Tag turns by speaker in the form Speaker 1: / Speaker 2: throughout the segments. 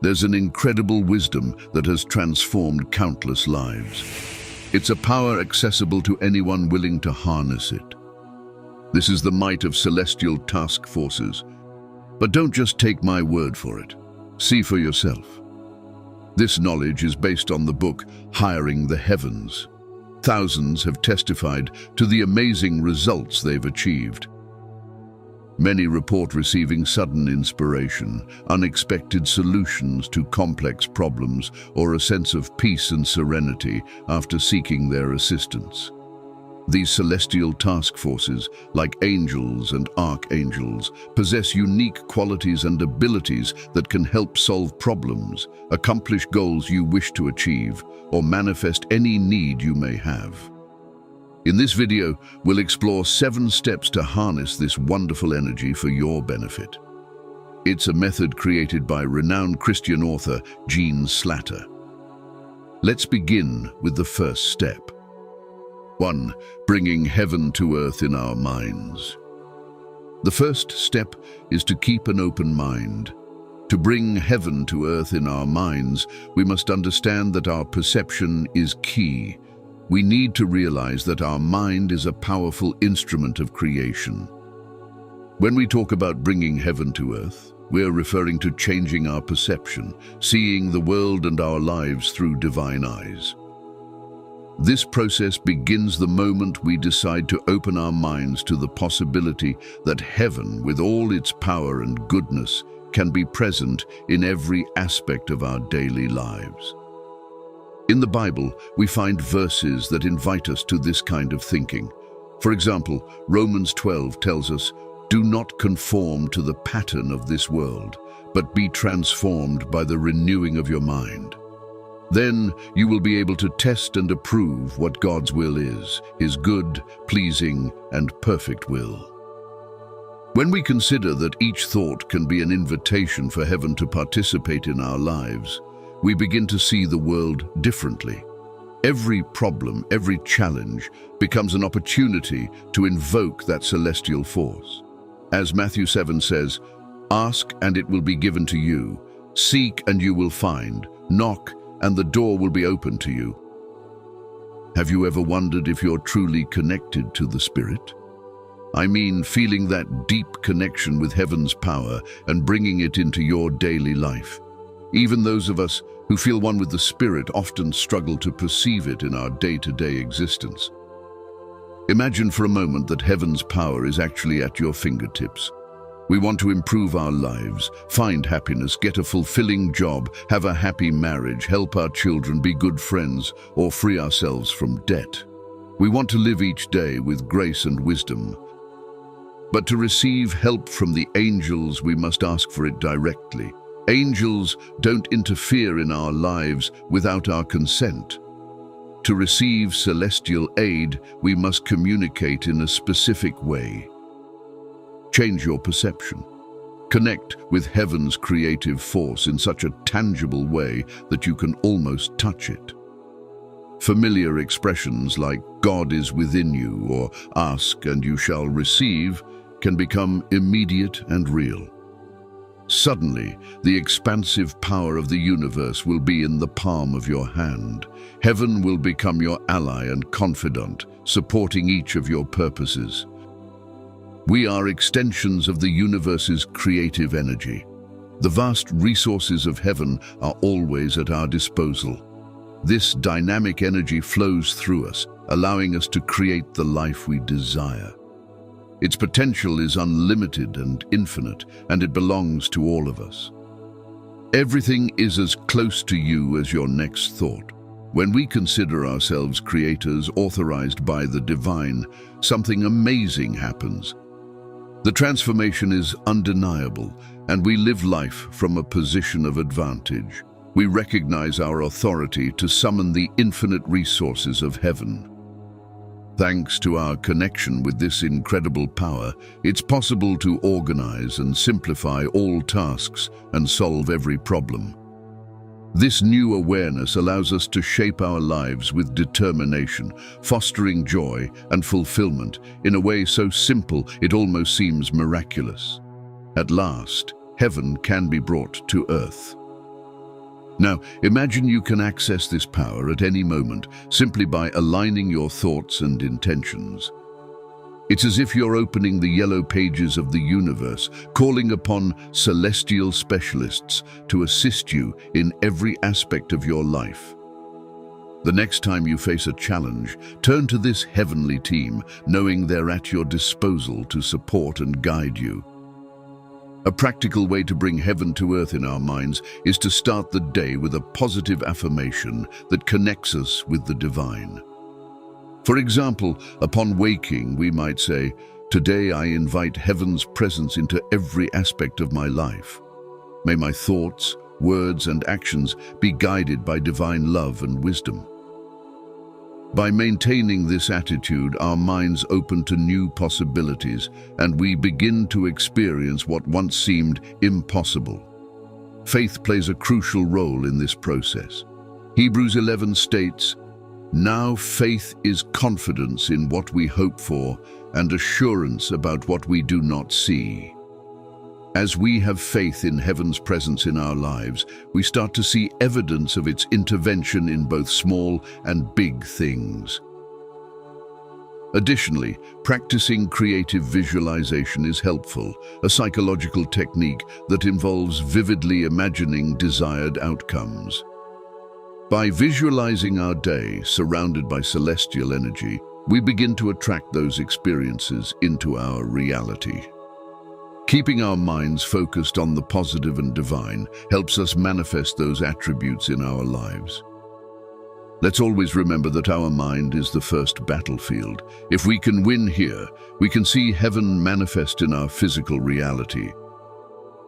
Speaker 1: There's an incredible wisdom that has transformed countless lives. It's a power accessible to anyone willing to harness it. This is the might of celestial task forces. But don't just take my word for it. See for yourself. This knowledge is based on the book Hiring the Heavens. Thousands have testified to the amazing results they've achieved. Many report receiving sudden inspiration, unexpected solutions to complex problems, or a sense of peace and serenity after seeking their assistance. These celestial task forces, like angels and archangels, possess unique qualities and abilities that can help solve problems, accomplish goals you wish to achieve, or manifest any need you may have. In this video, we'll explore 7 steps to harness this wonderful energy for your benefit. It's a method created by renowned Christian author Gene Slatter. Let's begin with the first step. 1. Bringing heaven to earth in our minds. The first step is to keep an open mind. To bring heaven to earth in our minds, we must understand that our perception is key. We need to realize that our mind is a powerful instrument of creation. When we talk about bringing heaven to earth, we're referring to changing our perception, seeing the world and our lives through divine eyes. This process begins the moment we decide to open our minds to the possibility that heaven, with all its power and goodness, can be present in every aspect of our daily lives. In the Bible, we find verses that invite us to this kind of thinking. For example, Romans 12 tells us, "Do not conform to the pattern of this world, but be transformed by the renewing of your mind. Then you will be able to test and approve what God's will is, His good, pleasing, and perfect will." When we consider that each thought can be an invitation for heaven to participate in our lives, we begin to see the world differently. Every problem, every challenge becomes an opportunity to invoke that celestial force. As Matthew 7 says, "Ask and it will be given to you. Seek and you will find. Knock and the door will be opened to you." Have you ever wondered if you're truly connected to the Spirit? I mean, feeling that deep connection with heaven's power and bringing it into your daily life. Even those of us who feel one with the Spirit often struggle to perceive it in our day-to-day existence. Imagine for a moment that heaven's power is actually at your fingertips. We want to improve our lives, find happiness, get a fulfilling job, have a happy marriage, help our children, be good friends, or free ourselves from debt. We want to live each day with grace and wisdom. But to receive help from the angels, we must ask for it directly. Angels don't interfere in our lives without our consent. To receive celestial aid, we must communicate in a specific way. Change your perception. Connect with heaven's creative force in such a tangible way that you can almost touch it. Familiar expressions like "God is within you" or "Ask and you shall receive" can become immediate and real. Suddenly, the expansive power of the universe will be in the palm of your hand. Heaven will become your ally and confidant, supporting each of your purposes. We are extensions of the universe's creative energy. The vast resources of heaven are always at our disposal. This dynamic energy flows through us, allowing us to create the life we desire. Its potential is unlimited and infinite, and it belongs to all of us. Everything is as close to you as your next thought. When we consider ourselves creators authorized by the divine, something amazing happens. The transformation is undeniable, and we live life from a position of advantage. We recognize our authority to summon the infinite resources of heaven. Thanks to our connection with this incredible power, it's possible to organize and simplify all tasks and solve every problem. This new awareness allows us to shape our lives with determination, fostering joy and fulfillment in a way so simple it almost seems miraculous. At last, heaven can be brought to earth. Now, imagine you can access this power at any moment simply by aligning your thoughts and intentions. It's as if you're opening the yellow pages of the universe, calling upon celestial specialists to assist you in every aspect of your life. The next time you face a challenge, turn to this heavenly team, knowing they're at your disposal to support and guide you. A practical way to bring heaven to earth in our minds is to start the day with a positive affirmation that connects us with the divine. For example, upon waking, we might say, "Today I invite heaven's presence into every aspect of my life. May my thoughts, words, and actions be guided by divine love and wisdom." By maintaining this attitude, our minds open to new possibilities, and we begin to experience what once seemed impossible. Faith plays a crucial role in this process. Hebrews 11 states, "Now faith is confidence in what we hope for and assurance about what we do not see." As we have faith in heaven's presence in our lives, we start to see evidence of its intervention in both small and big things. Additionally, practicing creative visualization is helpful, a psychological technique that involves vividly imagining desired outcomes. By visualizing our day surrounded by celestial energy, we begin to attract those experiences into our reality. Keeping our minds focused on the positive and divine helps us manifest those attributes in our lives. Let's always remember that our mind is the first battlefield. If we can win here, we can see heaven manifest in our physical reality.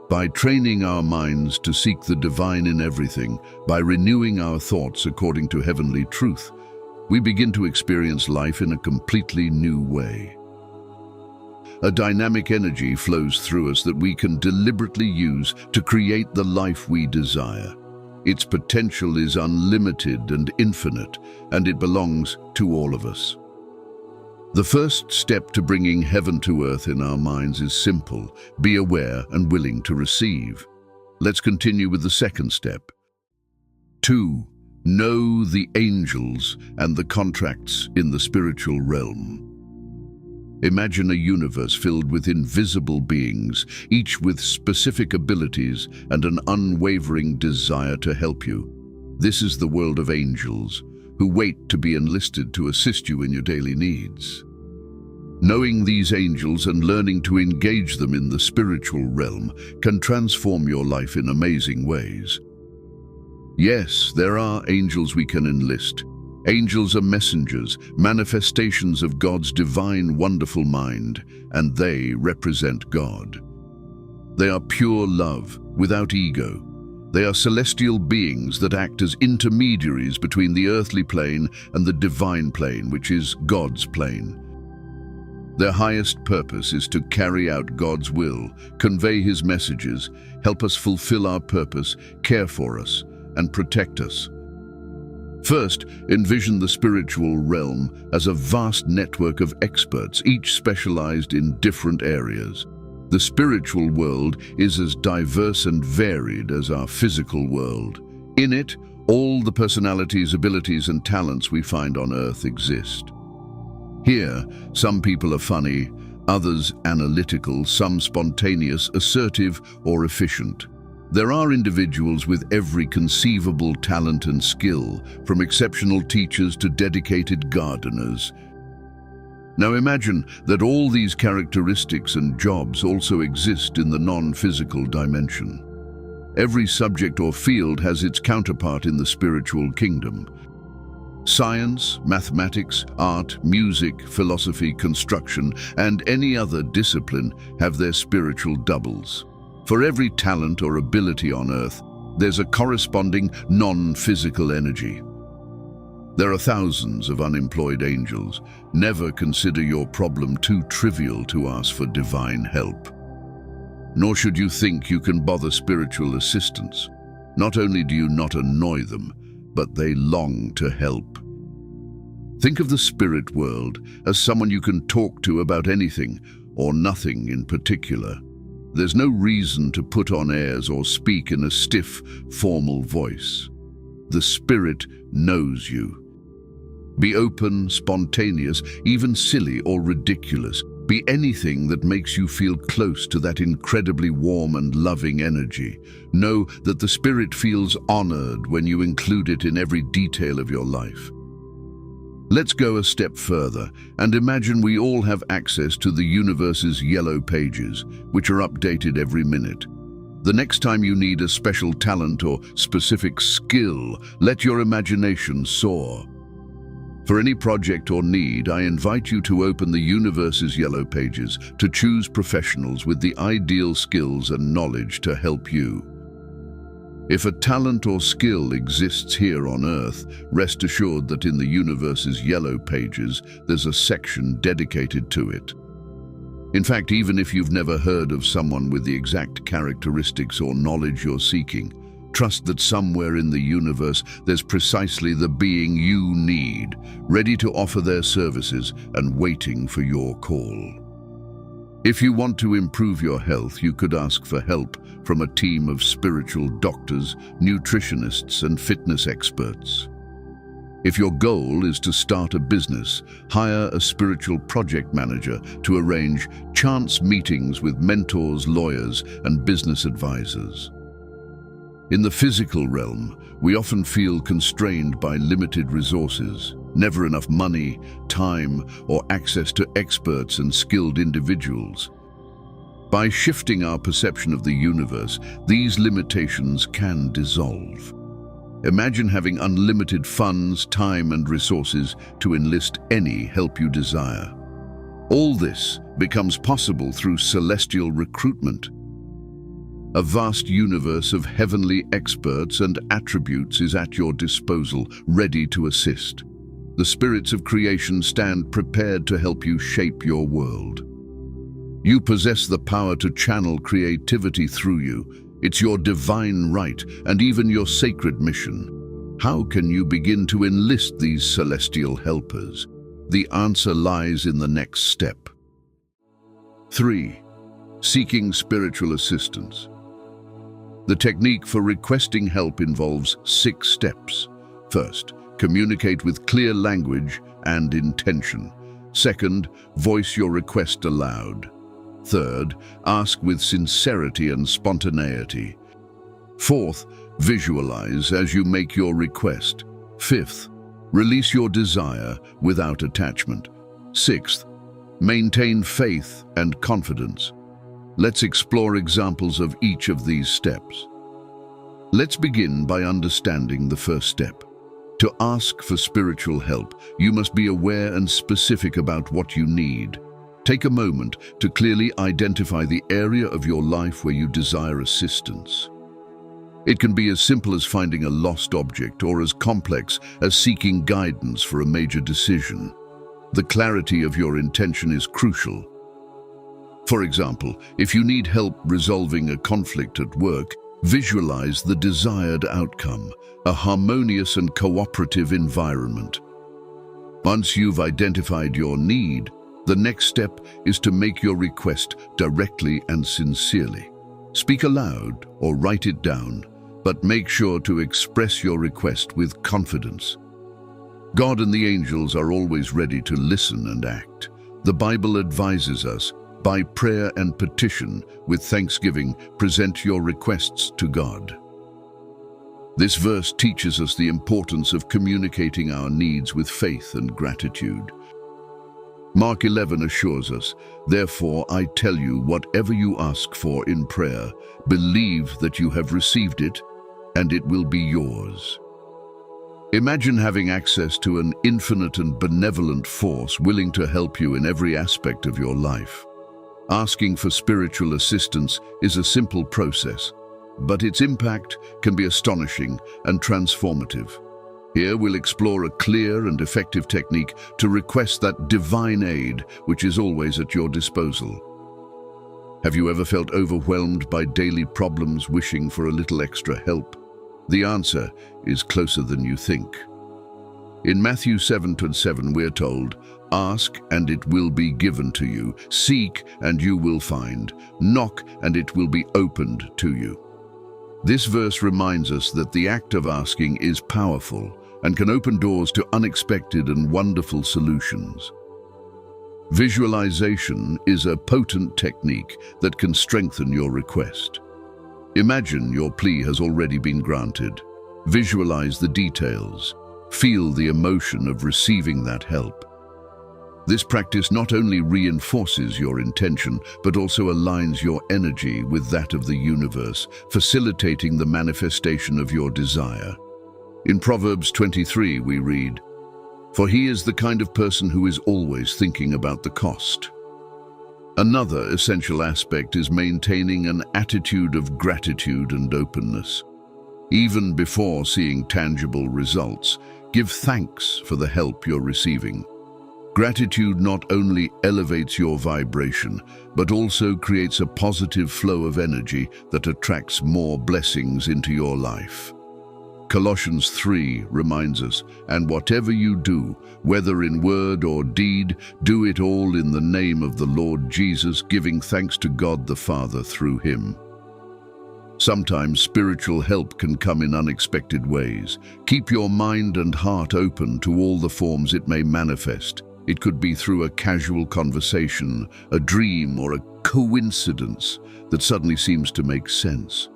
Speaker 1: By training our minds to seek the divine in everything, by renewing our thoughts according to heavenly truth, we begin to experience life in a completely new way. A dynamic energy flows through us that we can deliberately use to create the life we desire. Its potential is unlimited and infinite, and it belongs to all of us. The first step to bringing heaven to earth in our minds is simple: be aware and willing to receive. Let's continue with the second step. 2. Know the angels and the contracts in the spiritual realm. Imagine a universe filled with invisible beings, each with specific abilities and an unwavering desire to help you. This is the world of angels, who wait to be enlisted to assist you in your daily needs. Knowing these angels and learning to engage them in the spiritual realm can transform your life in amazing ways. Yes, there are angels we can enlist. Angels are messengers, manifestations of God's divine, wonderful mind, and they represent God. They are pure love, without ego. They are celestial beings that act as intermediaries between the earthly plane and the divine plane, which is God's plane. Their highest purpose is to carry out God's will, convey His messages, help us fulfill our purpose, care for us, and protect us. First, envision the spiritual realm as a vast network of experts, each specialized in different areas. The spiritual world is as diverse and varied as our physical world. In it, all the personalities, abilities, and talents we find on Earth exist. Here, some people are funny, others analytical, some spontaneous, assertive, or efficient. There are individuals with every conceivable talent and skill, from exceptional teachers to dedicated gardeners. Now imagine that all these characteristics and jobs also exist in the non-physical dimension. Every subject or field has its counterpart in the spiritual kingdom. Science, mathematics, art, music, philosophy, construction, and any other discipline have their spiritual doubles. For every talent or ability on Earth, there's a corresponding non-physical energy. There are thousands of unemployed angels. Never consider your problem too trivial to ask for divine help. Nor should you think you can bother spiritual assistance. Not only do you not annoy them, but they long to help. Think of the spirit world as someone you can talk to about anything or nothing in particular. There's no reason to put on airs or speak in a stiff, formal voice. The Spirit knows you. Be open, spontaneous, even silly or ridiculous. Be anything that makes you feel close to that incredibly warm and loving energy. Know that the Spirit feels honored when you include it in every detail of your life. Let's go a step further and imagine we all have access to the universe's yellow pages, which are updated every minute. The next time you need a special talent or specific skill, let your imagination soar. For any project or need, I invite you to open the universe's yellow pages to choose professionals with the ideal skills and knowledge to help you. If a talent or skill exists here on Earth, rest assured that in the universe's yellow pages, there's a section dedicated to it. In fact, even if you've never heard of someone with the exact characteristics or knowledge you're seeking, trust that somewhere in the universe there's precisely the being you need, ready to offer their services and waiting for your call. If you want to improve your health, you could ask for help from a team of spiritual doctors, nutritionists, and fitness experts. If your goal is to start a business, hire a spiritual project manager to arrange chance meetings with mentors, lawyers, and business advisors. In the physical realm, we often feel constrained by limited resources, never enough money, time, or access to experts and skilled individuals. By shifting our perception of the universe, these limitations can dissolve. Imagine having unlimited funds, time, and resources to enlist any help you desire. All this becomes possible through celestial recruitment. A vast universe of heavenly experts and attributes is at your disposal, ready to assist. The spirits of creation stand prepared to help you shape your world. You possess the power to channel creativity through you. It's your divine right and even your sacred mission. How can you begin to enlist these celestial helpers? The answer lies in the next step. 3. Seeking spiritual assistance. The technique for requesting help involves 6 steps. First, communicate with clear language and intention. Second, voice your request aloud. Third, ask with sincerity and spontaneity. Fourth, visualize as you make your request. Fifth, release your desire without attachment. Sixth, maintain faith and confidence. Let's explore examples of each of these steps. Let's begin by understanding the first step. To ask for spiritual help, you must be aware and specific about what you need. Take a moment to clearly identify the area of your life where you desire assistance. It can be as simple as finding a lost object or as complex as seeking guidance for a major decision. The clarity of your intention is crucial. For example, if you need help resolving a conflict at work, visualize the desired outcome, a harmonious and cooperative environment. Once you've identified your need, the next step is to make your request directly and sincerely. Speak aloud or write it down, but make sure to express your request with confidence. God and the angels are always ready to listen and act. The Bible advises us, by prayer and petition, with thanksgiving, present your requests to God. This verse teaches us the importance of communicating our needs with faith and gratitude. Mark 11 assures us, therefore I tell you, whatever you ask for in prayer, believe that you have received it, and it will be yours. Imagine having access to an infinite and benevolent force willing to help you in every aspect of your life. Asking for spiritual assistance is a simple process, but its impact can be astonishing and transformative. Here we'll explore a clear and effective technique to request that divine aid which is always at your disposal. Have you ever felt overwhelmed by daily problems, wishing for a little extra help? The answer is closer than you think. In Matthew 7:7, we're told, Ask, and it will be given to you. Seek, and you will find. Knock, and it will be opened to you. This verse reminds us that the act of asking is powerful and can open doors to unexpected and wonderful solutions. Visualization is a potent technique that can strengthen your request. Imagine your plea has already been granted. Visualize the details. Feel the emotion of receiving that help. This practice not only reinforces your intention, but also aligns your energy with that of the universe, facilitating the manifestation of your desire. In Proverbs 23, we read, "For he is the kind of person who is always thinking about the cost." Another essential aspect is maintaining an attitude of gratitude and openness. Even before seeing tangible results, give thanks for the help you're receiving. Gratitude not only elevates your vibration, but also creates a positive flow of energy that attracts more blessings into your life. Colossians 3 reminds us, "And whatever you do, whether in word or deed, do it all in the name of the Lord Jesus, giving thanks to God the Father through him." Sometimes spiritual help can come in unexpected ways. Keep your mind and heart open to all the forms it may manifest. It could be through a casual conversation, a dream, or a coincidence that suddenly seems to make sense.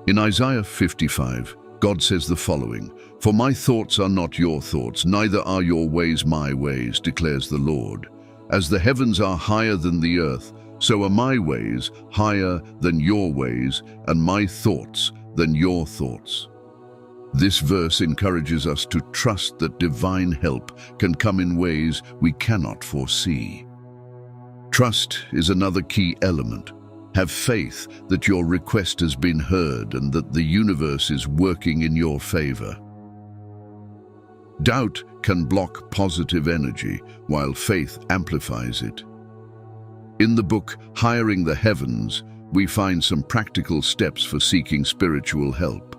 Speaker 1: In Isaiah 55, God says the following, "For my thoughts are not your thoughts, neither are your ways my ways, declares the Lord. As the heavens are higher than the earth, so are my ways higher than your ways, and my thoughts than your thoughts." This verse encourages us to trust that divine help can come in ways we cannot foresee. Trust is another key element. Have faith that your request has been heard and that the universe is working in your favor. Doubt can block positive energy, while faith amplifies it. In the book Hiring the Heavens, we find some practical steps for seeking spiritual help.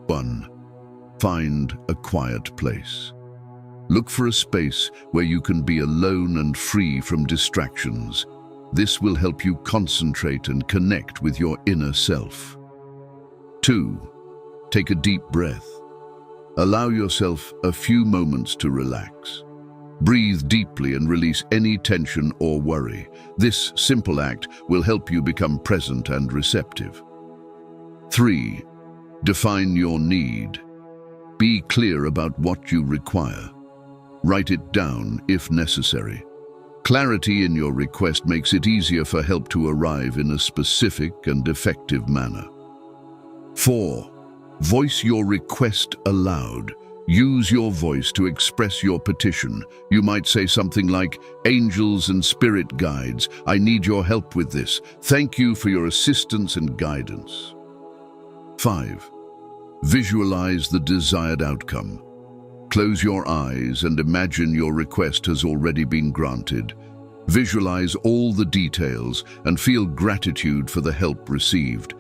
Speaker 1: 1. Find a quiet place. Look for a space where you can be alone and free from distractions. This will help you concentrate and connect with your inner self. 2. Take a deep breath. Allow yourself a few moments to relax. Breathe deeply and release any tension or worry. This simple act will help you become present and receptive. 3. Define your need. Be clear about what you require. Write it down if necessary. Clarity in your request makes it easier for help to arrive in a specific and effective manner. 4. Voice your request aloud. Use your voice to express your petition. You might say something like, "Angels and spirit guides, I need your help with this. Thank you for your assistance and guidance." 5. Visualize the desired outcome. Close your eyes and imagine your request has already been granted. Visualize all the details and feel gratitude for the help received.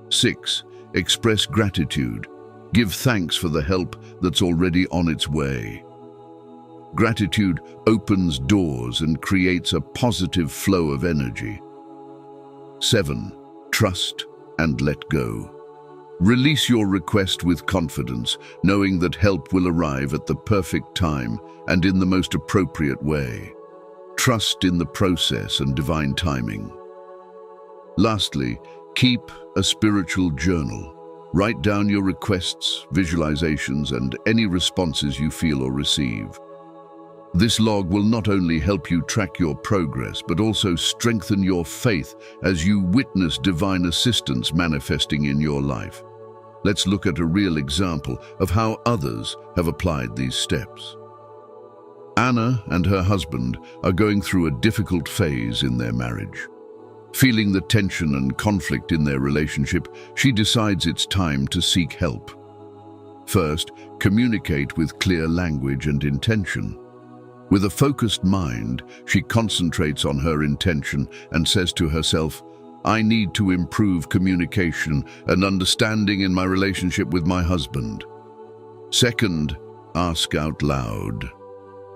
Speaker 1: 6. Express gratitude. Give thanks for the help that's already on its way. Gratitude opens doors and creates a positive flow of energy. 7. Trust and let go. Release your request with confidence, knowing that help will arrive at the perfect time and in the most appropriate way. Trust in the process and divine timing. Lastly, keep a spiritual journal. Write down your requests, visualizations, and any responses you feel or receive. This log will not only help you track your progress, but also strengthen your faith as you witness divine assistance manifesting in your life. Let's look at a real example of how others have applied these steps. Anna and her husband are going through a difficult phase in their marriage. Feeling the tension and conflict in their relationship, she decides it's time to seek help. First, communicate with clear language and intention. With a focused mind, she concentrates on her intention and says to herself, "I need to improve communication and understanding in my relationship with my husband." Second, ask out loud.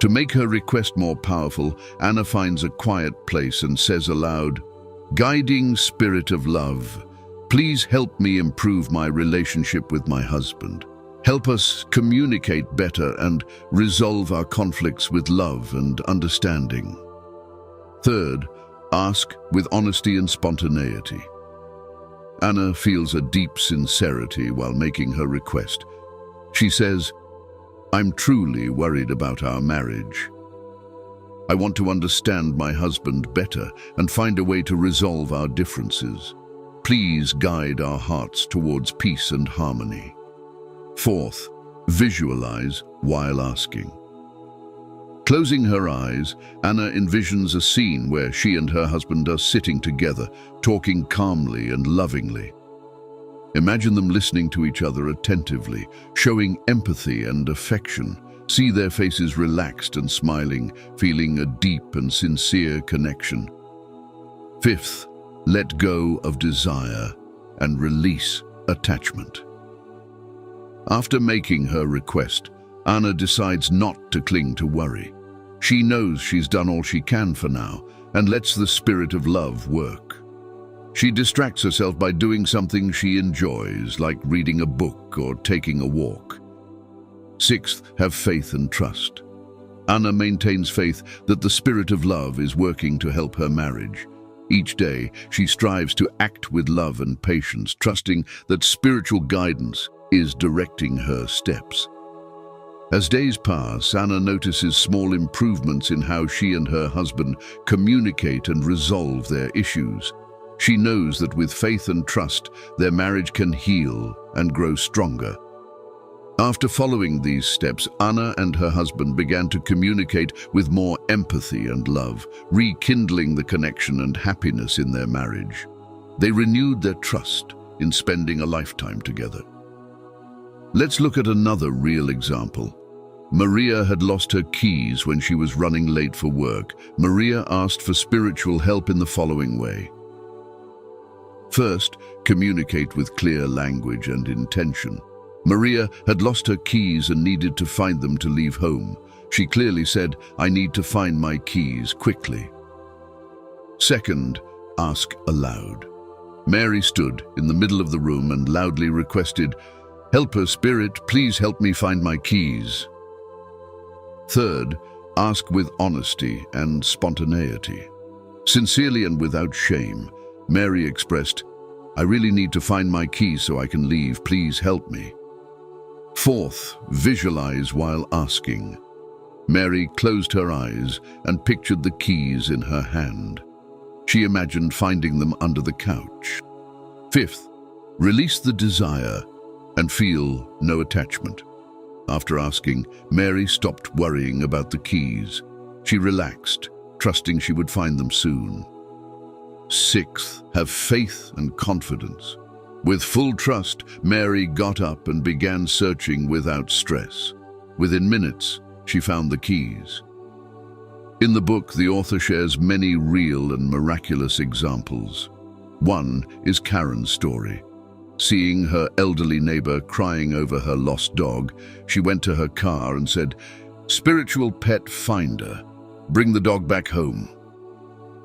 Speaker 1: To make her request more powerful, Anna finds a quiet place and says aloud, "Guiding Spirit of Love, please help me improve my relationship with my husband. Help us communicate better and resolve our conflicts with love and understanding." Third, ask with honesty and spontaneity. Anna feels a deep sincerity while making her request. She says, "I'm truly worried about our marriage. I want to understand my husband better and find a way to resolve our differences. Please guide our hearts towards peace and harmony." Fourth, visualize while asking. Closing her eyes, Anna envisions a scene where she and her husband are sitting together, talking calmly and lovingly. Imagine them listening to each other attentively, showing empathy and affection. See their faces relaxed and smiling, feeling a deep and sincere connection. Fifth, let go of desire and release attachment. After making her request, Anna decides not to cling to worry. She knows she's done all she can for now and lets the spirit of love work. She distracts herself by doing something she enjoys, like reading a book or taking a walk. Sixth, have faith and trust. Anna maintains faith that the spirit of love is working to help her marriage. Each day, she strives to act with love and patience, trusting that spiritual guidance is directing her steps. As days pass, Anna notices small improvements in how she and her husband communicate and resolve their issues. She knows that with faith and trust, their marriage can heal and grow stronger. After following these steps, Anna and her husband began to communicate with more empathy and love, rekindling the connection and happiness in their marriage. They renewed their trust in spending a lifetime together. Let's look at another real example. Maria had lost her keys when she was running late for work. Maria asked for spiritual help in the following way. First, communicate with clear language and intention. Maria had lost her keys and needed to find them to leave home. She clearly said, "I need to find my keys quickly." Second, ask aloud. Mary stood in the middle of the room and loudly requested, "Help her, Spirit, please help me find my keys." Third, ask with honesty and spontaneity. Sincerely and without shame, Mary expressed, "I really need to find my keys so I can leave. Please help me." Fourth, visualize while asking. Mary closed her eyes and pictured the keys in her hand. She imagined finding them under the couch. Fifth, release the desire and feel no attachment. After asking, Mary stopped worrying about the keys. She relaxed, trusting she would find them soon. Sixth, have faith and confidence. With full trust, Mary got up and began searching without stress. Within minutes, she found the keys. In the book, the author shares many real and miraculous examples. One is Karen's story. Seeing her elderly neighbor crying over her lost dog, she went to her car and said, "Spiritual pet finder, bring the dog back home."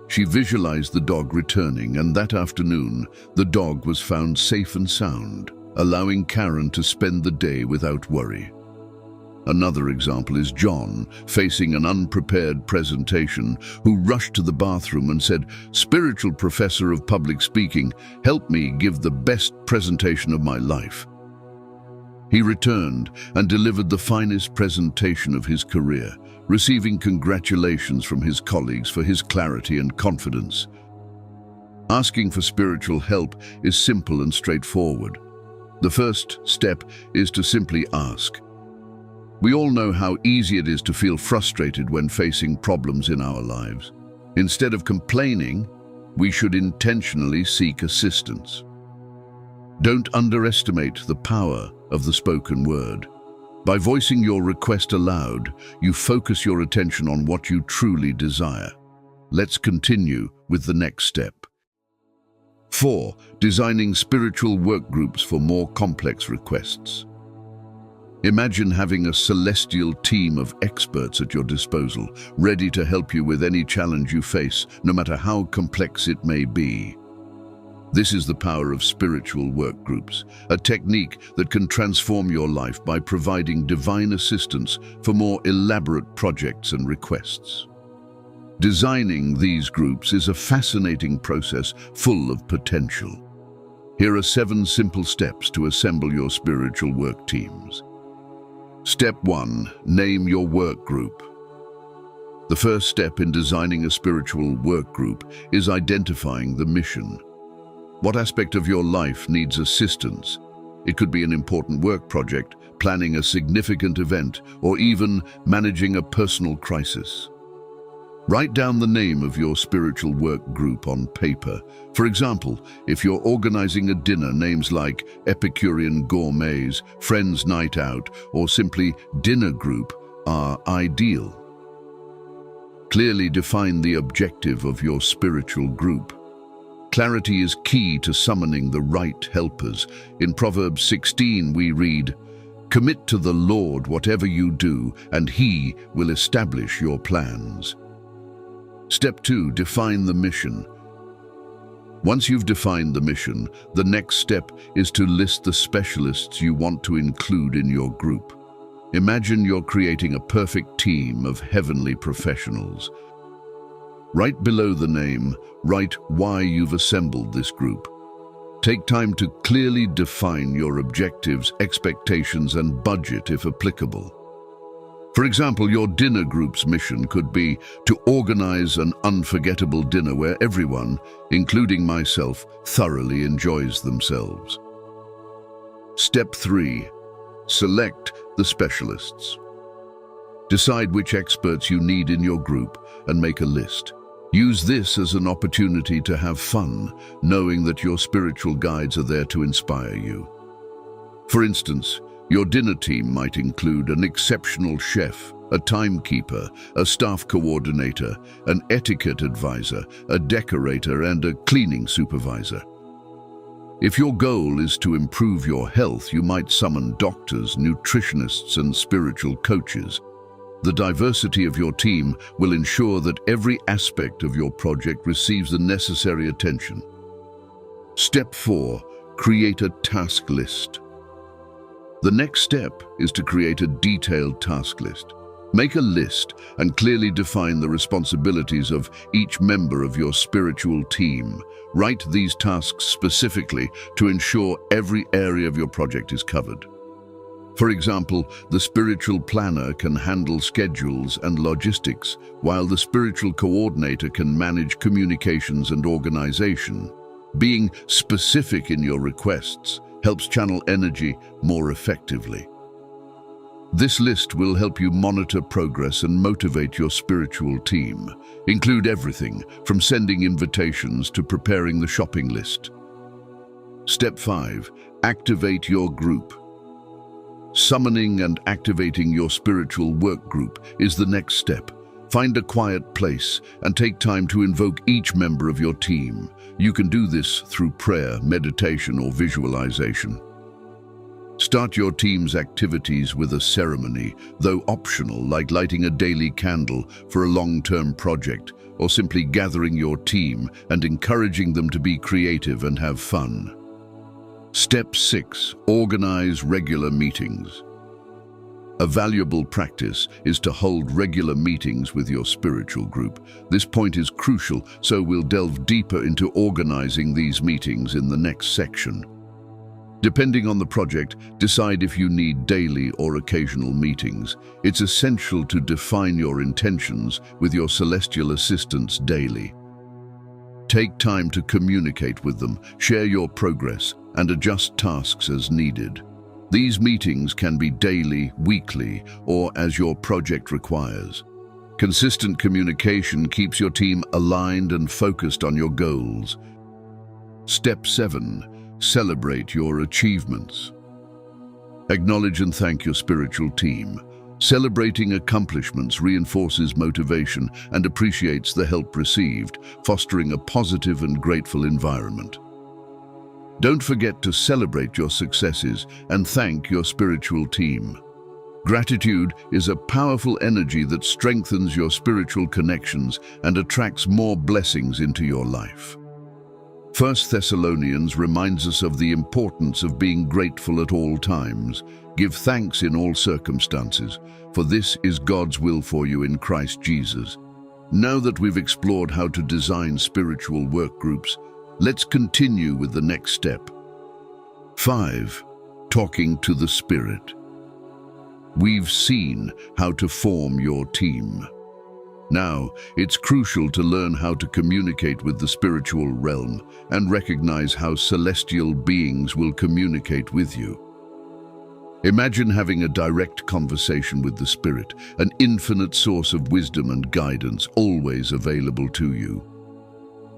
Speaker 1: She visualized the dog returning, and that afternoon, the dog was found safe and sound, allowing Karen to spend the day without worry. Another example is John, facing an unprepared presentation, who rushed to the bathroom and said, "Spiritual professor of public speaking, help me give the best presentation of my life." He returned and delivered the finest presentation of his career, receiving congratulations from his colleagues for his clarity and confidence. Asking for spiritual help is simple and straightforward. The first step is to simply ask. We all know how easy it is to feel frustrated when facing problems in our lives. Instead of complaining, we should intentionally seek assistance. Don't underestimate the power of the spoken word. By voicing your request aloud, you focus your attention on what you truly desire. Let's continue with the next step. 4. Designing spiritual work groups for more complex requests. Imagine having a celestial team of experts at your disposal, ready to help you with any challenge you face, no matter how complex it may be. This is the power of spiritual work groups, a technique that can transform your life by providing divine assistance for more elaborate projects and requests. Designing these groups is a fascinating process full of potential. Here are 7 simple steps to assemble your spiritual work teams. Step 1. Name your work group. The first step in designing a spiritual work group is identifying the mission. What aspect of your life needs assistance? It could be an important work project, planning a significant event, or even managing a personal crisis. Write down the name of your spiritual work group on paper. For example, if you're organizing a dinner, names like Epicurean Gourmets, Friends Night Out, or simply Dinner Group are ideal. Clearly define the objective of your spiritual group. Clarity is key to summoning the right helpers. In Proverbs 16 we read, "Commit to the Lord whatever you do, and He will establish your plans." Step 2. Define the mission. Once you've defined the mission, the next step is to list the specialists you want to include in your group. Imagine you're creating a perfect team of heavenly professionals. Right below the name, write why you've assembled this group. Take time to clearly define your objectives, expectations, and budget if applicable. For example, your dinner group's mission could be to organize an unforgettable dinner where everyone, including myself, thoroughly enjoys themselves. Step 3. Select the specialists. Decide which experts you need in your group and make a list. Use this as an opportunity to have fun, knowing that your spiritual guides are there to inspire you. For instance, your dinner team might include an exceptional chef, a timekeeper, a staff coordinator, an etiquette advisor, a decorator, and a cleaning supervisor. If your goal is to improve your health, you might summon doctors, nutritionists, and spiritual coaches. The diversity of your team will ensure that every aspect of your project receives the necessary attention. Step 4. Create a task list. The next step is to create a detailed task list. Make a list and clearly define the responsibilities of each member of your spiritual team. Write these tasks specifically to ensure every area of your project is covered. For example, the spiritual planner can handle schedules and logistics, while the spiritual coordinator can manage communications and organization. Being specific in your requests helps channel energy more effectively. This list will help you monitor progress and motivate your spiritual team. Include everything from sending invitations to preparing the shopping list. Step 5. Activate your group. Summoning and activating your spiritual work group is the next step. Find a quiet place and take time to invoke each member of your team. You can do this through prayer, meditation, or visualization. Start your team's activities with a ceremony, though optional, like lighting a daily candle for a long-term project, or simply gathering your team and encouraging them to be creative and have fun. Step 6. Organize regular meetings. A valuable practice is to hold regular meetings with your spiritual group. This point is crucial, so we'll delve deeper into organizing these meetings in the next section. Depending on the project, decide if you need daily or occasional meetings. It's essential to define your intentions with your celestial assistants daily. Take time to communicate with them, share your progress, and adjust tasks as needed. These meetings can be daily, weekly, or as your project requires. Consistent communication keeps your team aligned and focused on your goals. Step 7. Celebrate your achievements. Acknowledge and thank your spiritual team. Celebrating accomplishments reinforces motivation and appreciates the help received, fostering a positive and grateful environment. Don't forget to celebrate your successes and thank your spiritual team. Gratitude is a powerful energy that strengthens your spiritual connections and attracts more blessings into your life. 1 Thessalonians reminds us of the importance of being grateful at all times. Give thanks in all circumstances, for this is God's will for you in Christ Jesus. Now that we've explored how to design spiritual work groups, let's continue with the next step. 5. Talking to the Spirit. We've seen how to form your team. Now, it's crucial to learn how to communicate with the spiritual realm and recognize how celestial beings will communicate with you. Imagine having a direct conversation with the Spirit, an infinite source of wisdom and guidance always available to you.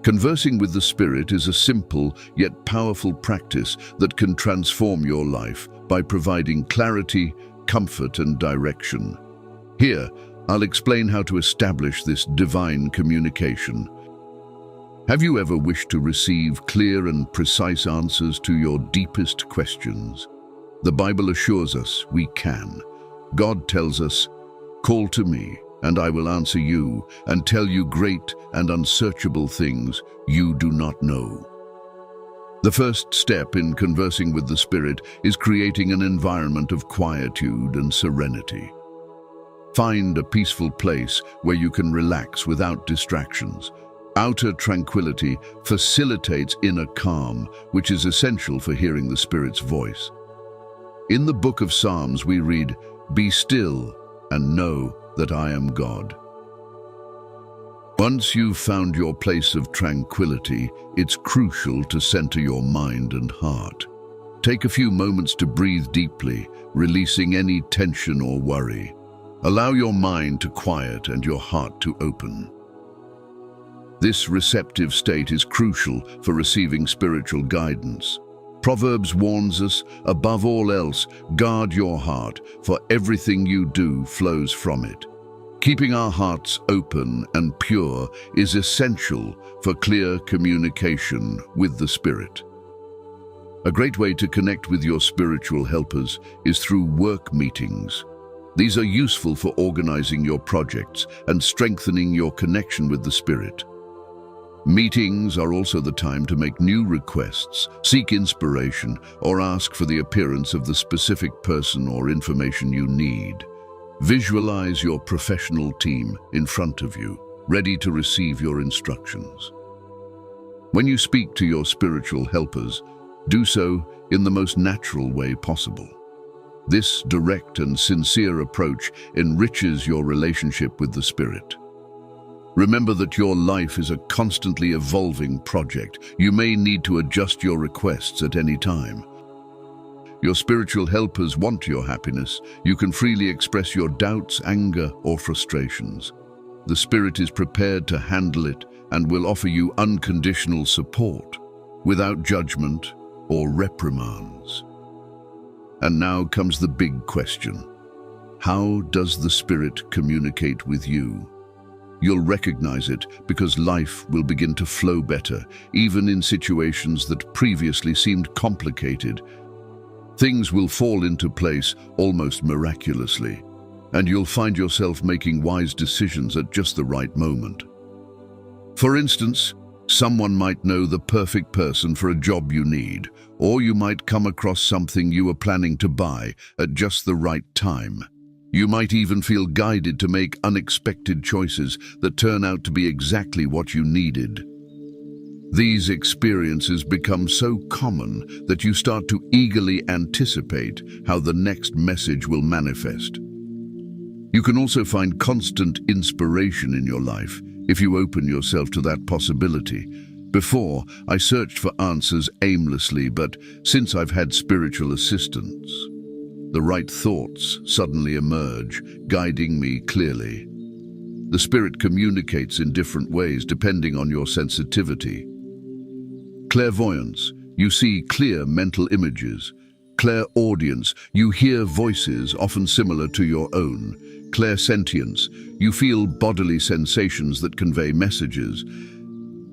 Speaker 1: Conversing with the Spirit is a simple yet powerful practice that can transform your life by providing clarity, comfort, and direction. Here, I'll explain how to establish this divine communication. Have you ever wished to receive clear and precise answers to your deepest questions? The Bible assures us we can. God tells us, "Call to me, and I will answer you and tell you great and unsearchable things you do not know." The first step in conversing with the Spirit is creating an environment of quietude and serenity. Find a peaceful place where you can relax without distractions. Outer tranquility facilitates inner calm, which is essential for hearing the Spirit's voice. In the book of Psalms we read, "Be still and know that I am God." Once you've found your place of tranquility, it's crucial to center your mind and heart. Take a few moments to breathe deeply, releasing any tension or worry. Allow your mind to quiet and your heart to open. This receptive state is crucial for receiving spiritual guidance. Proverbs warns us, above all else, guard your heart, for everything you do flows from it. Keeping our hearts open and pure is essential for clear communication with the Spirit. A great way to connect with your spiritual helpers is through work meetings. These are useful for organizing your projects and strengthening your connection with the Spirit. Meetings are also the time to make new requests, seek inspiration, or ask for the appearance of the specific person or information you need. Visualize your professional team in front of you, ready to receive your instructions. When you speak to your spiritual helpers, do so in the most natural way possible. This direct and sincere approach enriches your relationship with the Spirit. Remember that your life is a constantly evolving project. You may need to adjust your requests at any time. Your spiritual helpers want your happiness. You can freely express your doubts, anger, or frustrations. The Spirit is prepared to handle it and will offer you unconditional support, without judgment or reprimands. And now comes the big question. How does the Spirit communicate with you? You'll recognize it because life will begin to flow better, even in situations that previously seemed complicated. Things will fall into place almost miraculously, and you'll find yourself making wise decisions at just the right moment. For instance, someone might know the perfect person for a job you need, or you might come across something you were planning to buy at just the right time. You might even feel guided to make unexpected choices that turn out to be exactly what you needed. These experiences become so common that you start to eagerly anticipate how the next message will manifest. You can also find constant inspiration in your life if you open yourself to that possibility. Before, I searched for answers aimlessly, but since I've had spiritual assistance, the right thoughts suddenly emerge, guiding me clearly. The Spirit communicates in different ways depending on your sensitivity. Clairvoyance, you see clear mental images. Clairaudience, you hear voices often similar to your own. Clairsentience, you feel bodily sensations that convey messages.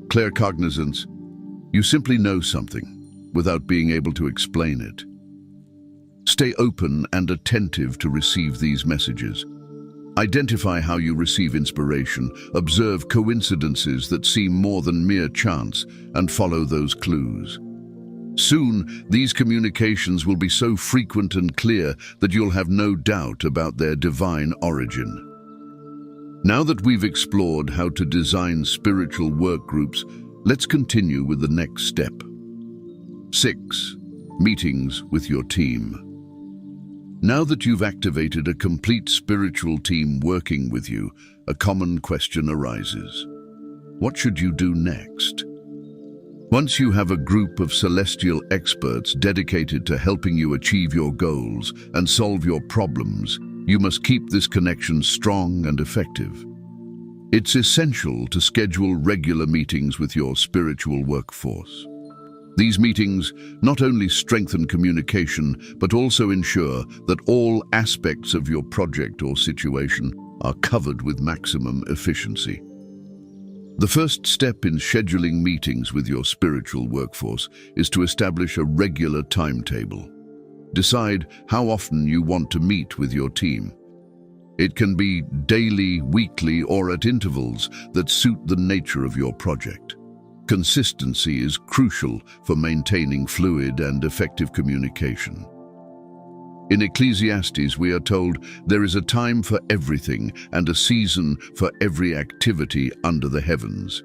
Speaker 1: Claircognizance, you simply know something without being able to explain it. Stay open and attentive to receive these messages. Identify how you receive inspiration, observe coincidences that seem more than mere chance, and follow those clues. Soon, these communications will be so frequent and clear that you'll have no doubt about their divine origin. Now that we've explored how to design spiritual work groups, let's continue with the next step. 6. Meetings with your team. Now that you've activated a complete spiritual team working with you, a common question arises. What should you do next? Once you have a group of celestial experts dedicated to helping you achieve your goals and solve your problems, you must keep this connection strong and effective. It's essential to schedule regular meetings with your spiritual workforce. These meetings not only strengthen communication, but also ensure that all aspects of your project or situation are covered with maximum efficiency. The first step in scheduling meetings with your spiritual workforce is to establish a regular timetable. Decide how often you want to meet with your team. It can be daily, weekly, or at intervals that suit the nature of your project. Consistency is crucial for maintaining fluid and effective communication. In Ecclesiastes, we are told there is a time for everything and a season for every activity under the heavens.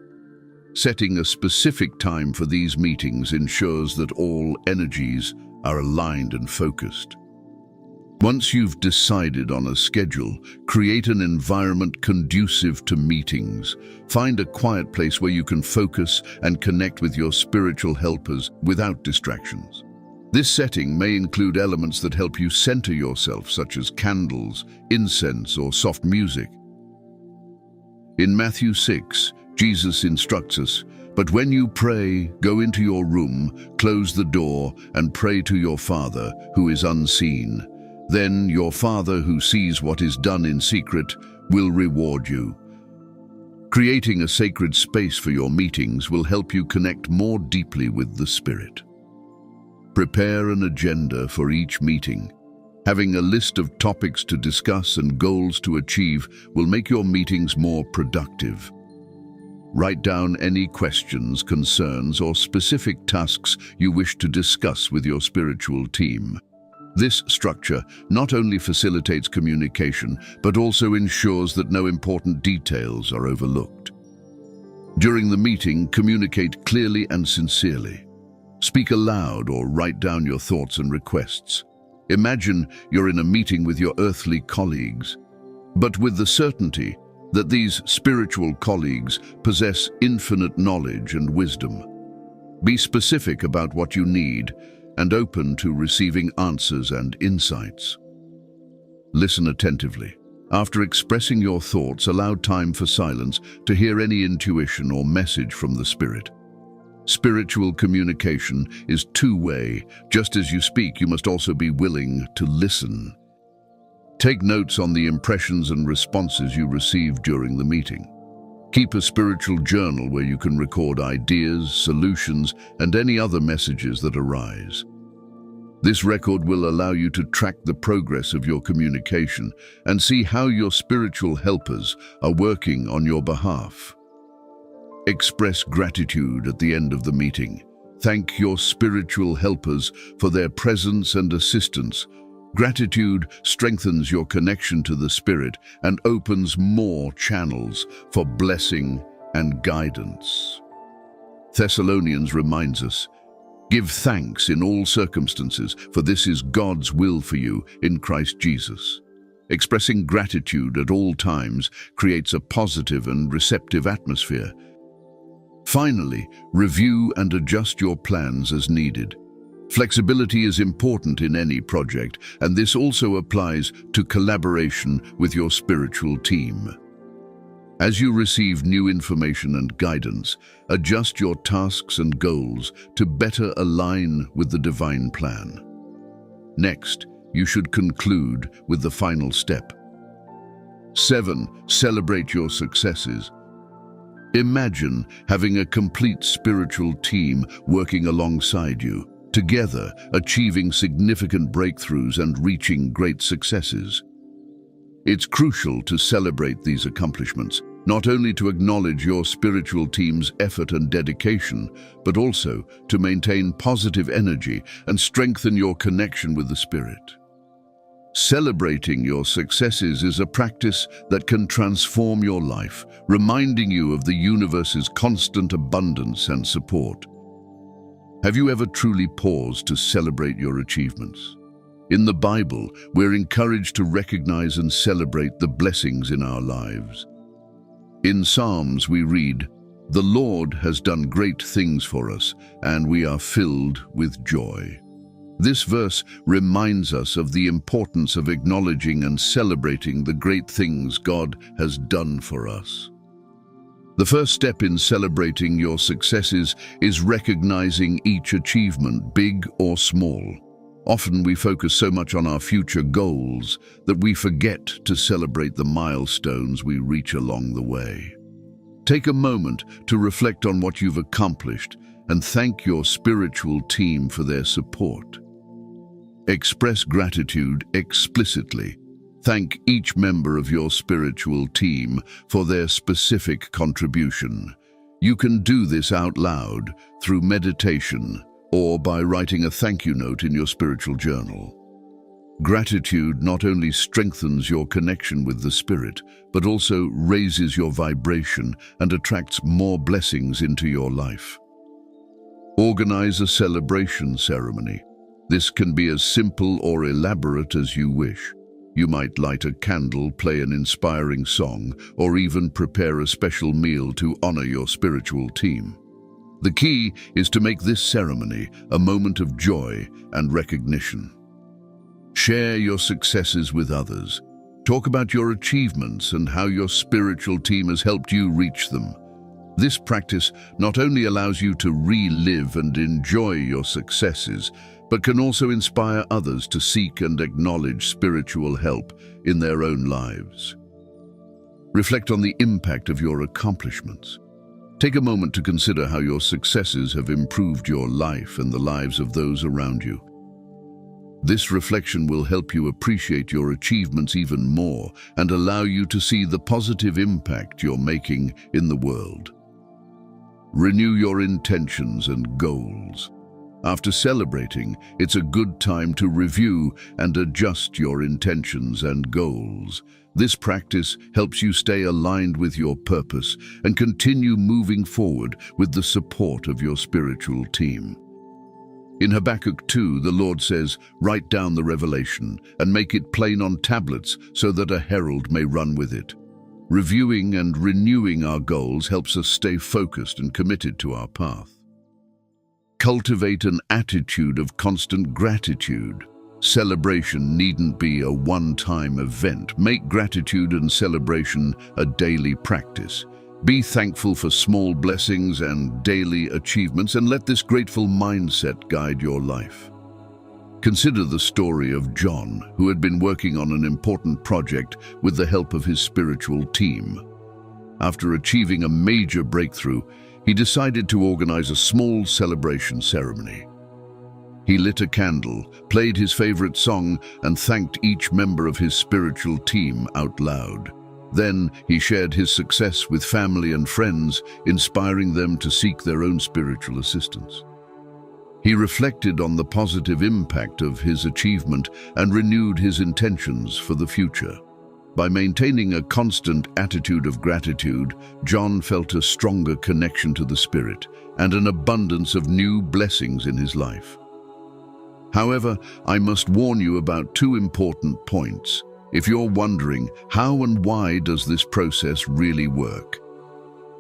Speaker 1: Setting a specific time for these meetings ensures that all energies are aligned and focused. Once you've decided on a schedule, create an environment conducive to meetings. Find a quiet place where you can focus and connect with your spiritual helpers without distractions. This setting may include elements that help you center yourself, such as candles, incense, or soft music. In Matthew 6, Jesus instructs us, "But when you pray, go into your room, close the door, and pray to your Father who is unseen. Then your Father who sees what is done in secret will reward you." Creating a sacred space for your meetings will help you connect more deeply with the Spirit. Prepare an agenda for each meeting. Having a list of topics to discuss and goals to achieve will make your meetings more productive. Write down any questions, concerns, or specific tasks you wish to discuss with your spiritual team. This structure not only facilitates communication, but also ensures that no important details are overlooked. During the meeting, communicate clearly and sincerely. Speak aloud or write down your thoughts and requests. Imagine you're in a meeting with your earthly colleagues, but with the certainty that these spiritual colleagues possess infinite knowledge and wisdom. Be specific about what you need and open to receiving answers and insights. Listen attentively. After expressing your thoughts, allow time for silence to hear any intuition or message from the Spirit. Spiritual communication is two-way. Just as you speak, you must also be willing to listen. Take notes on the impressions and responses you receive during the meeting. Keep a spiritual journal where you can record ideas, solutions, and any other messages that arise. This record will allow you to track the progress of your communication and see how your spiritual helpers are working on your behalf. Express gratitude at the end of the meeting. Thank your spiritual helpers for their presence and assistance. Gratitude strengthens your connection to the Spirit and opens more channels for blessing and guidance. Thessalonians reminds us, "Give thanks in all circumstances, for this is God's will for you in Christ Jesus." Expressing gratitude at all times creates a positive and receptive atmosphere. Finally, review and adjust your plans as needed. Flexibility is important in any project, and this also applies to collaboration with your spiritual team. As you receive new information and guidance, adjust your tasks and goals to better align with the divine plan. Next, you should conclude with the final step. 7. Celebrate your successes. Imagine having a complete spiritual team working alongside you. together achieving significant breakthroughs and reaching great successes. It's crucial to celebrate these accomplishments, not only to acknowledge your spiritual team's effort and dedication, but also to maintain positive energy and strengthen your connection with the Spirit. Celebrating your successes is a practice that can transform your life, reminding you of the universe's constant abundance and support. Have you ever truly paused to celebrate your achievements? In the Bible, we're encouraged to recognize and celebrate the blessings in our lives. In Psalms, we read, "The Lord has done great things for us, and we are filled with joy." This verse reminds us of the importance of acknowledging and celebrating the great things God has done for us. The first step in celebrating your successes is recognizing each achievement, big or small. Often we focus so much on our future goals that we forget to celebrate the milestones we reach along the way. Take a moment to reflect on what you've accomplished and thank your spiritual team for their support. Express gratitude explicitly. Thank each member of your spiritual team for their specific contribution. You can do this out loud through meditation or by writing a thank you note in your spiritual journal. Gratitude not only strengthens your connection with the Spirit, but also raises your vibration and attracts more blessings into your life. Organize a celebration ceremony. This can be as simple or elaborate as you wish. You might light a candle, play an inspiring song, or even prepare a special meal to honor your spiritual team. The key is to make this ceremony a moment of joy and recognition. Share your successes with others. Talk about your achievements and how your spiritual team has helped you reach them. This practice not only allows you to relive and enjoy your successes, but can also inspire others to seek and acknowledge spiritual help in their own lives. Reflect on the impact of your accomplishments. Take a moment to consider how your successes have improved your life and the lives of those around you. This reflection will help you appreciate your achievements even more and allow you to see the positive impact you're making in the world. Renew your intentions and goals. After celebrating, it's a good time to review and adjust your intentions and goals. This practice helps you stay aligned with your purpose and continue moving forward with the support of your spiritual team. In Habakkuk 2, the Lord says, "Write down the revelation and make it plain on tablets so that a herald may run with it." Reviewing and renewing our goals helps us stay focused and committed to our path. Cultivate an attitude of constant gratitude. Celebration needn't be a one-time event. Make gratitude and celebration a daily practice. Be thankful for small blessings and daily achievements, and let this grateful mindset guide your life. Consider the story of John, who had been working on an important project with the help of his spiritual team. After achieving a major breakthrough, he decided to organize a small celebration ceremony. He lit a candle, played his favorite song, and thanked each member of his spiritual team out loud. Then he shared his success with family and friends, inspiring them to seek their own spiritual assistance. He reflected on the positive impact of his achievement and renewed his intentions for the future. By maintaining a constant attitude of gratitude, John felt a stronger connection to the Spirit and an abundance of new blessings in his life. However, I must warn you about two important points. If you're wondering, how and why does this process really work?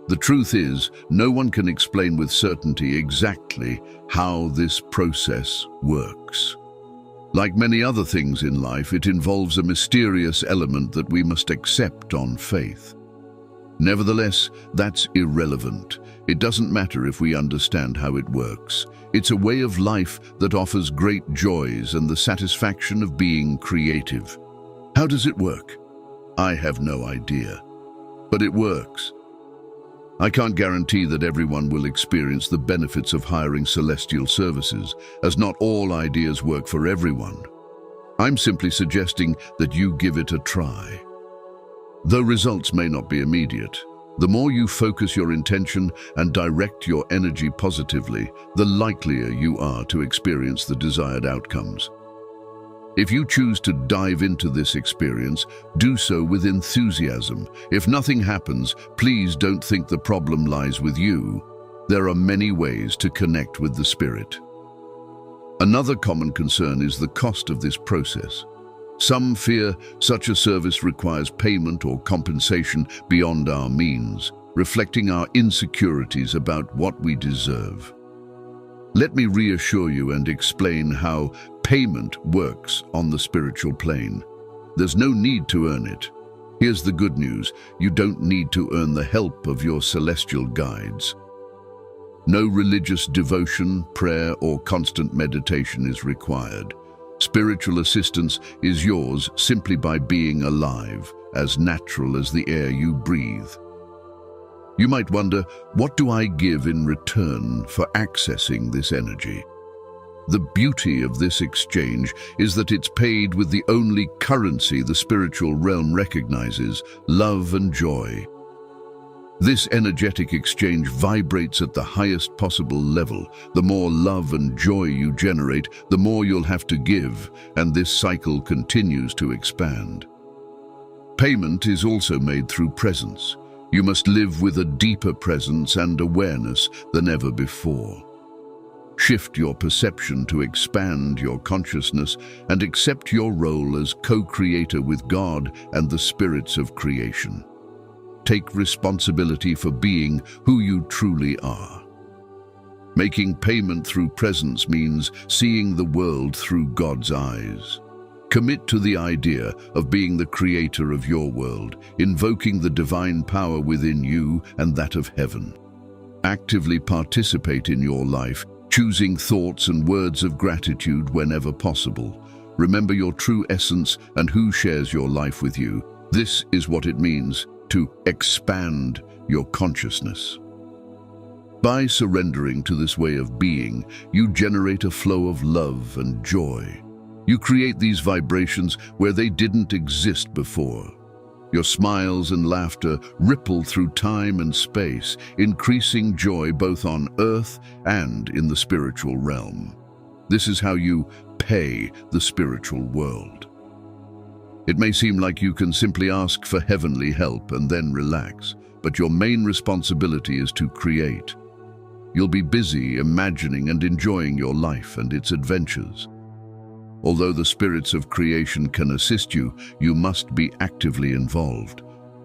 Speaker 1: The truth is, no one can explain with certainty exactly how this process works. Like many other things in life, it involves a mysterious element that we must accept on faith. Nevertheless, that's irrelevant. It doesn't matter if we understand how it works. It's a way of life that offers great joys and the satisfaction of being creative. How does it work? I have no idea, but it works. I can't guarantee that everyone will experience the benefits of hiring celestial services, as not all ideas work for everyone. I'm simply suggesting that you give it a try. Though results may not be immediate, the more you focus your intention and direct your energy positively, the likelier you are to experience the desired outcomes. If you choose to dive into this experience, do so with enthusiasm. If nothing happens, please don't think the problem lies with you. There are many ways to connect with the spirit. Another common concern is the cost of this process. Some fear such a service requires payment or compensation beyond our means, reflecting our insecurities about what we deserve. Let me reassure you and explain how payment works on the spiritual plane. There's no need to earn it. Here's the good news: you don't need to earn the help of your celestial guides. No religious devotion, prayer, or constant meditation is required. Spiritual assistance is yours simply by being alive, as natural as the air you breathe. You might wonder, what do I give in return for accessing this energy? The beauty of this exchange is that it's paid with the only currency the spiritual realm recognizes: love and joy. This energetic exchange vibrates at the highest possible level. The more love and joy you generate, the more you'll have to give, and this cycle continues to expand. Payment is also made through presence. You must live with a deeper presence and awareness than ever before. Shift your perception to expand your consciousness and accept your role as co-creator with God and the spirits of creation. Take responsibility for being who you truly are. Making payment through presence means seeing the world through God's eyes. Commit to the idea of being the creator of your world, invoking the divine power within you and that of heaven. Actively participate in your life, choosing thoughts and words of gratitude whenever possible. Remember your true essence and who shares your life with you. This is what it means to expand your consciousness. By surrendering to this way of being, you generate a flow of love and joy. You create these vibrations where they didn't exist before. Your smiles and laughter ripple through time and space, increasing joy both on earth and in the spiritual realm. This is how you pay the spiritual world. It may seem like you can simply ask for heavenly help and then relax, but your main responsibility is to create. You'll be busy imagining and enjoying your life and its adventures. Although the spirits of creation can assist you, you must be actively involved.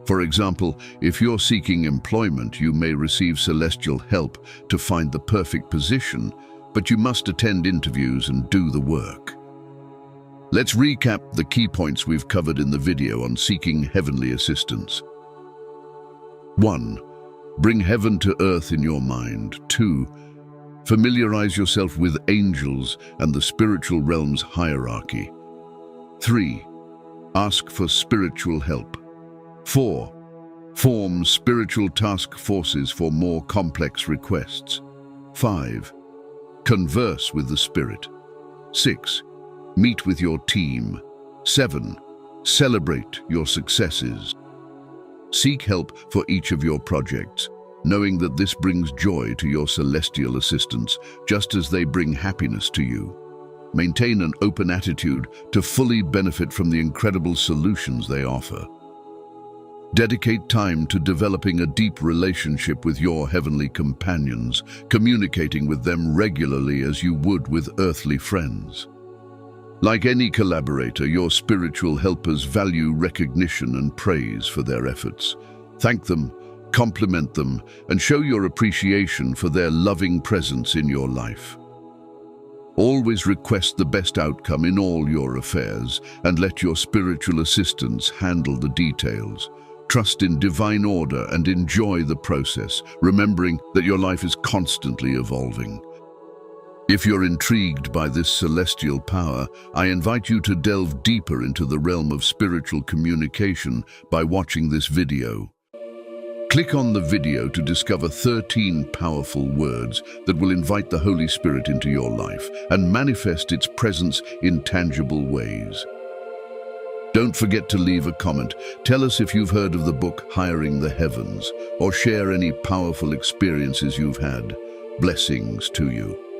Speaker 1: For example, if you're seeking employment, you may receive celestial help to find the perfect position, but you must attend interviews and do the work. Let's recap the key points we've covered in the video on seeking heavenly assistance. 1. Bring heaven to earth in your mind. 2. Familiarize yourself with angels and the spiritual realm's hierarchy. 3. Ask for spiritual help. 4. Form spiritual task forces for more complex requests. 5. Converse with the spirit. 6. Meet with your team. 7. Celebrate your successes. Seek help for each of your projects, knowing that this brings joy to your celestial assistants, just as they bring happiness to you. Maintain an open attitude to fully benefit from the incredible solutions they offer. Dedicate time to developing a deep relationship with your heavenly companions, communicating with them regularly as you would with earthly friends. Like any collaborator, your spiritual helpers value recognition and praise for their efforts. Thank them, compliment them, and show your appreciation for their loving presence in your life. Always request the best outcome in all your affairs and let your spiritual assistants handle the details. Trust in divine order and enjoy the process, remembering that your life is constantly evolving. If you're intrigued by this celestial power, I invite you to delve deeper into the realm of spiritual communication by watching this video. Click on the video to discover 13 powerful words that will invite the Holy Spirit into your life and manifest its presence in tangible ways. Don't forget to leave a comment. Tell us if you've heard of the book Hiring the Heavens, or share any powerful experiences you've had. Blessings to you.